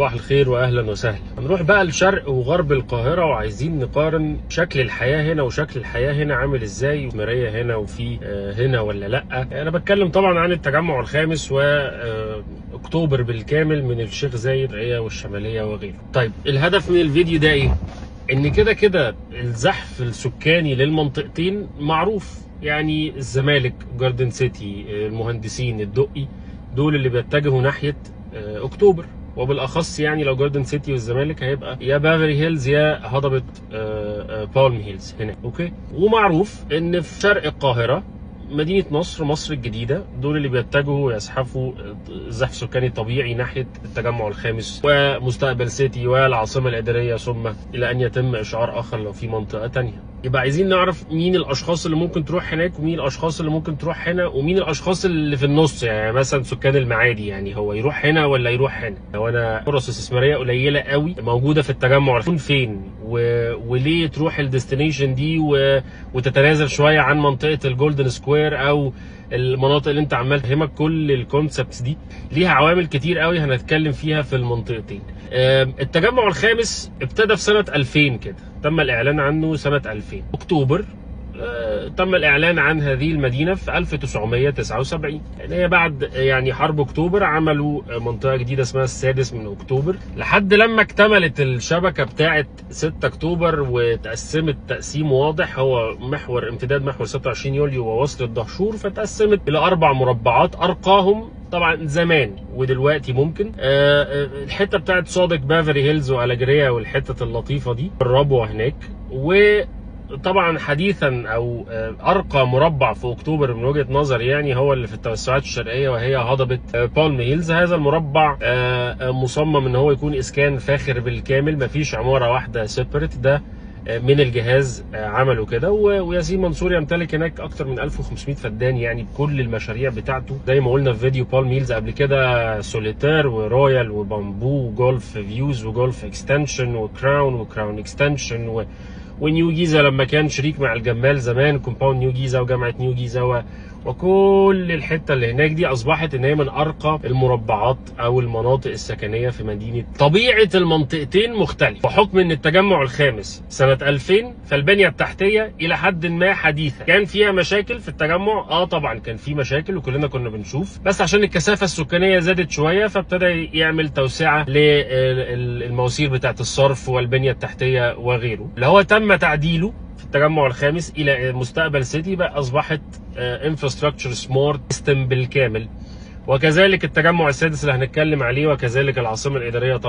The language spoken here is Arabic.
صباح الخير واهلا وسهلا. هنروح بقى لشرق وغرب القاهره وعايزين نقارن شكل الحياه هنا وشكل الحياه هنا عامل ازاي، ومرايه هنا وفي هنا ولا لا. انا بتكلم طبعا عن التجمع الخامس واكتوبر بالكامل من الشيخ زايد والشماليه وغيره. طيب الهدف من الفيديو ده ايه؟ ان كده كده الزحف السكاني للمنطقتين معروف، يعني الزمالك، جاردن سيتي، المهندسين، الدقي، دول اللي بيتجهوا ناحيه اكتوبر، وبالاخص يعني لو جاردن سيتي والزمالك هيبقى يا بافري هيلز يا هضبه بالم هيلز هنا. اوكي، ومعروف ان في شرق القاهره مدينه نصر، مصر الجديده، دول اللي بيتجهوا يزحفوا زحف سكاني طبيعي ناحيه التجمع الخامس ومستقبل سيتي والعاصمه الاداريه، ثم الى ان يتم اشعار اخر لو في منطقه ثانيه. يبقى عايزين نعرف مين الاشخاص اللي ممكن تروح هناك ومين الاشخاص اللي ممكن تروح هنا ومين الاشخاس اللي في النص، يعني مثلا سكان المعادي، يعني هو يروح هنا ولا يروح هنا؟ لو انا فرص استثماريه قليله قوي موجوده في التجمع، تكون فين وليه تروح الديستنيشن دي وتتنازل شويه عن منطقه الجولدن سكوير او المناطق اللي انت عمال تفهمك. كل الكونسبتس دي ليها عوامل كتير قوي هنتكلم فيها في المنطقتين. التجمع الخامس ابتدى في سنه 2000 كده، تم الاعلان عنه سنه 2000 اكتوبر. تم الاعلان عن هذه المدينه في 1979، يعني هي بعد يعني حرب اكتوبر عملوا منطقه جديده اسمها السادس من اكتوبر، لحد لما اكتملت الشبكه بتاعه 6 اكتوبر وتقسمت تقسيم واضح، هو محور امتداد محور 26 يوليو ووصل الدهشور، فتقسمت الى 4 مربعات ارقاهم طبعا زمان ودلوقتي ممكن. الحته بتاعت صادق، بافري هيلز، والجريا والحته اللطيفه دي، الربوه هناك. وطبعا حديثا او ارقى مربع في اكتوبر من وجهه نظري يعني هو اللي في التوسعات الشرقيه، وهي هضبه بالم هيلز. هذا المربع مصمم ان هو يكون اسكان فاخر بالكامل، مفيش عماره واحده سيبريت، ده من الجهاز عملوا كده. وياسين منصور يمتلك هناك اكتر من 1500 فدان، يعني بكل المشاريع بتاعته زي ما قلنا في فيديو بالم هيلز قبل كده، سوليتير ورويال وبامبو وجولف فيوز وجولف اكستنشن وكراون اكستنشن ونيو جيزه لما كان شريك مع الجمال زمان، كومباوند نيو جيزه وجامعه نيو جيزه وكل الحته اللي هناك دي اصبحت ان هي من ارقى المربعات او المناطق السكنيه في مدينه. طبيعه المنطقتين مختلفه، وحكم ان التجمع الخامس سنه 2000 فالبنيه التحتيه الى حد ما حديثه. كان فيها مشاكل في التجمع، طبعا كان في مشاكل وكلنا كنا بنشوف، بس عشان الكثافه السكانيه زادت شويه فابتدى يعمل توسعه للمواسير بتاعه الصرف والبنيه التحتيه وغيره، اللي هو تم تعديله في التجمع الخامس الى مستقبل سيتي، بقى اصبحت انفراستراكشر سمارت سيستم بالكامل. وكذلك التجمع السادس اللي هنتكلم عليه، وكذلك العاصمه الاداريه طبعا.